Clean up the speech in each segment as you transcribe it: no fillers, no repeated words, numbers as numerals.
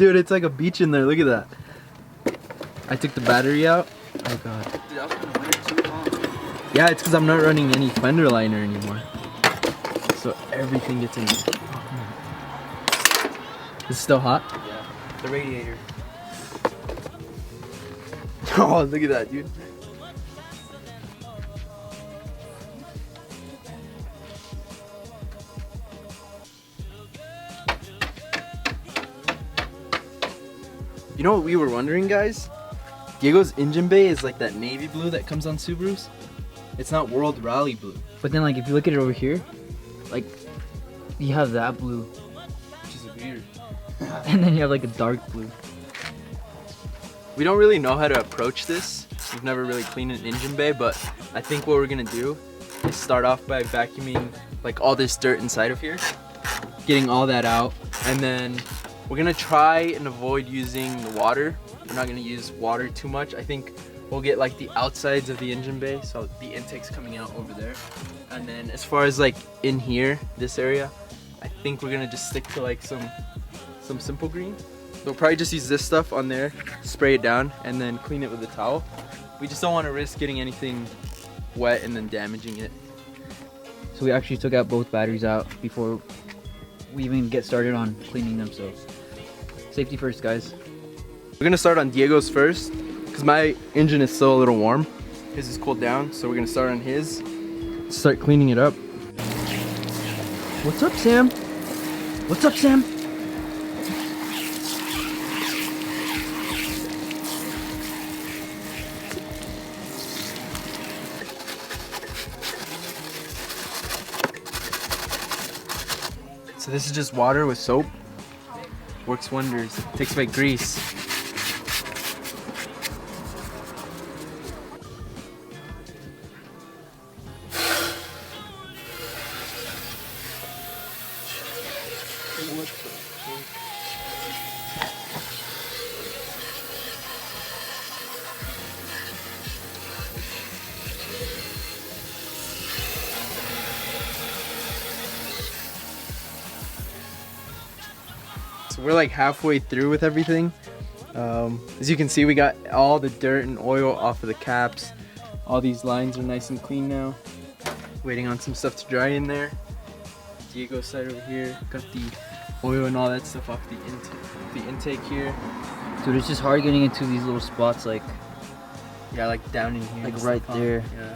Dude, it's like a beach in there. Look at that. I took the battery out. Oh god. Dude, that was kind of winter too, huh? Yeah, it's because I'm not running any fender liner anymore. So everything gets in there. Is it still hot? Yeah. The radiator. Oh, look at that, dude. You know what we were wondering, guys? Diego's engine bay is like that navy blue that comes on Subarus. It's not World Rally blue. But then, like, if you look at it over here, like, you have that blue, Which is weird. and then you have like a dark blue. We don't really know how to approach this. We've never really cleaned an engine bay, but I think what we're gonna do is start off by vacuuming like all this dirt inside of here, getting all that out, and then we're gonna try and avoid using the water. We're not gonna use water too much. I think we'll get like the outsides of the engine bay, so the intake's coming out over there. And then as far as like in here, this area, I think we're gonna just stick to like some simple green. We'll probably just use this stuff on there, spray it down, and then clean it with a towel. We just don't want to risk getting anything wet and then damaging it. So we actually took out both batteries out before we even get started on cleaning them. So safety first, guys. We're gonna start on Diego's first, because my engine is still a little warm. His is cooled down, so we're gonna start on his. Start cleaning it up. What's up, Sam? What's up, Sam? So this is just water with soap. Works wonders. Takes away grease. So we're like halfway through with everything. As you can see, we got all the dirt and oil off of the caps. All these lines are nice and clean now. Waiting on some stuff to dry in there. Diego's side over here, got the oil and all that stuff off the intake here. Dude, it's just hard getting into these little spots, like like down in here. Like and right stuff. there. Yeah.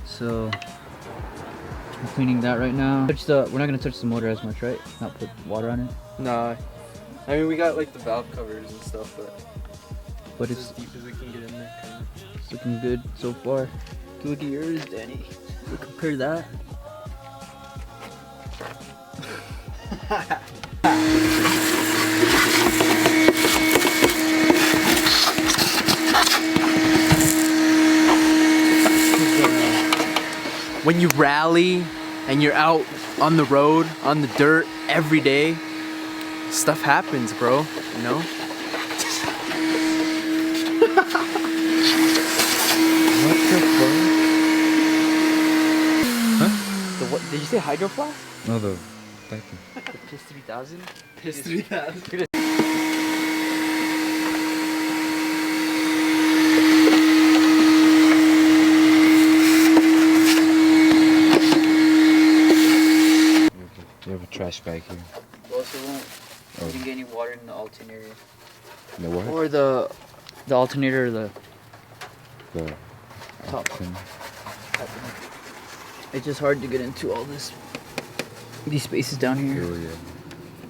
So I'm cleaning that right now. We're not gonna touch the motor as much, right? Not put water on it. Nah. I mean, we got like the valve covers and stuff, But it's it's as deep as we can get in there. Kinda. looking good so far. Look at yours, Danny. Look, compare that. When you rally and you're out on the road, on the dirt every day, stuff happens, bro, you know? What the fuck? Huh? What, did you say Hydro Flask? No, the vacuum. The Piss 3000? Piss 3000. You have a trash bag here. Well, so won't Oh. you can get any water in the alternator. The what? Or the alternator or the The top. thing. It's just hard to get into all these spaces down here. Oh, yeah.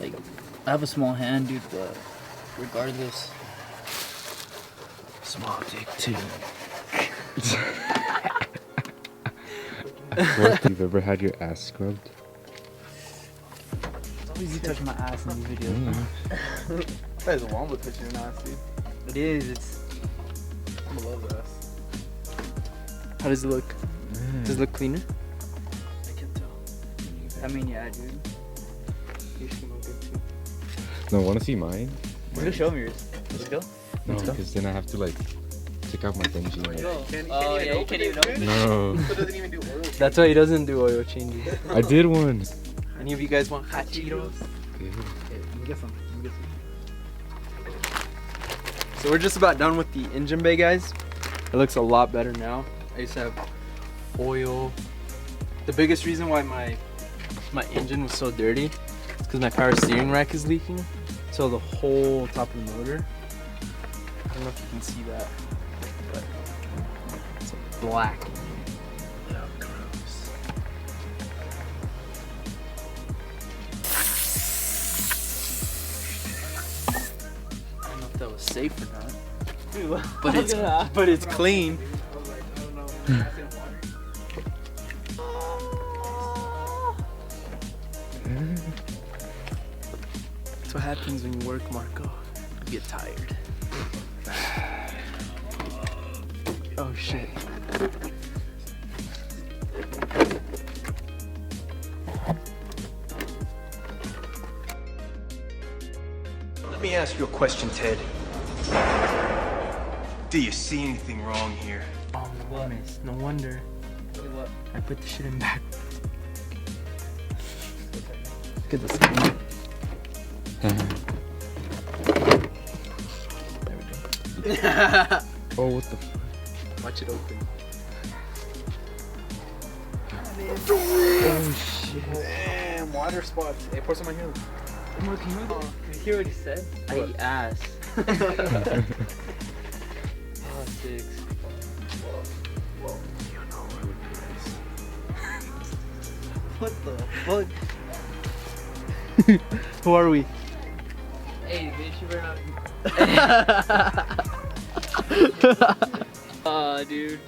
Like, I have a small hand, dude, but regardless. Small dick too. What? You've ever had your ass scrubbed? It's always you touching my ass in these videos. That is a wombo touching your ass, dude. It is, it's... I'm gonna love that. How does it look? Does it look cleaner? I can tell. I mean, yeah, dude. You should look good too. No, want to see mine? We're gonna show me yours. Let's go. No, Let's go. because then I have to like take out my Benji. Oh, yeah, you can't even open it. No, doesn't even do oil. That's why he doesn't do oil changes. I did one. Any of you guys want hot Cheetos? Yeah. Okay, let me get some. So we're just about done with the engine bay, guys. It looks a lot better now. I used to have oil. The biggest reason why my engine was so dirty is because my power steering rack is leaking. So the whole top of the motor, I don't know if you can see that, but it's black. Oh, gross. I don't know if that was safe or not. Dude, But it's clean. That's what happens when you work, Marco. You get tired. Oh shit. Let me ask you a question, Ted. Do you see anything wrong here? Oh, goodness. No wonder. What? I put the shit in back. Look at this. There we go. Oh, what the fuck? Watch it open. Oh shit. Damn, water spots. Hey, pour some on here. Can you hear what he said? I eat ass. Oh, 6. What the fuck? Who are we? Hey, bitch, you better not. Aw, dude.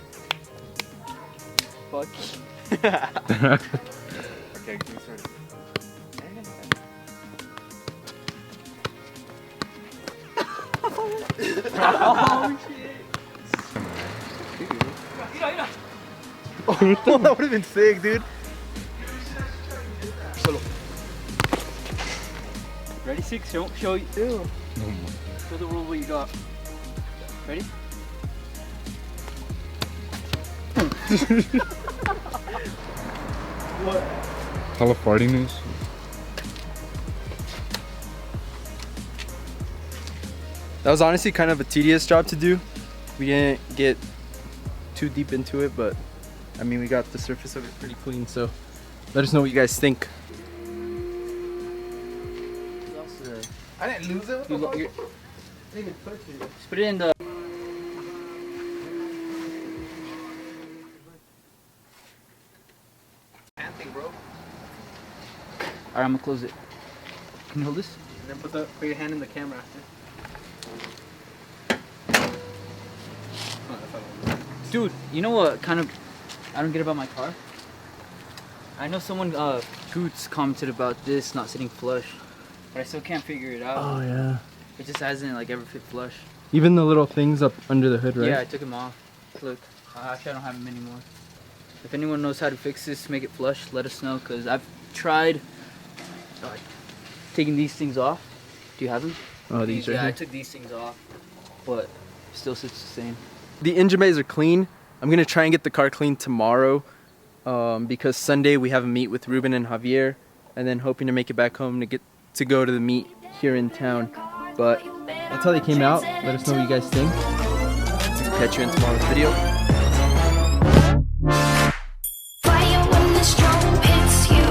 Fuck. Okay, can we start? Oh shit. Oh, that would have been sick, dude. Ready, 6? Show you. No more. Show the world what you got. Ready? What? Hella fartiness. That was honestly kind of a tedious job to do. We didn't get too deep into it, but I mean, we got the surface of it pretty clean, so let us know what you guys think. I didn't lose it. You lo- I you're- didn't even touch it. Just put it in the. Bro. Alright, I'm gonna close it. Can you hold this? And then put your hand in the camera after. Dude, you know what kind of I don't get about my car? I know someone, Goots commented about this not sitting flush, but I still can't figure it out. Oh yeah. It just hasn't like ever fit flush. Even the little things up under the hood, right? Yeah, I took them off. Look, actually I don't have them anymore. If anyone knows how to fix this, make it flush, let us know, because I've tried taking these things off. Do you have them? Oh, these right Yeah, I here. took these things off, but it still sits the same. The engine bays are clean. I'm gonna try and get the car clean tomorrow, because Sunday we have a meet with Ruben and Javier, and then hoping to make it back home to go to the meet here in town. But that's how they came out. Let us know what you guys think. Catch you in tomorrow's video. Fire when the storm hits you.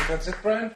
That's it, friend.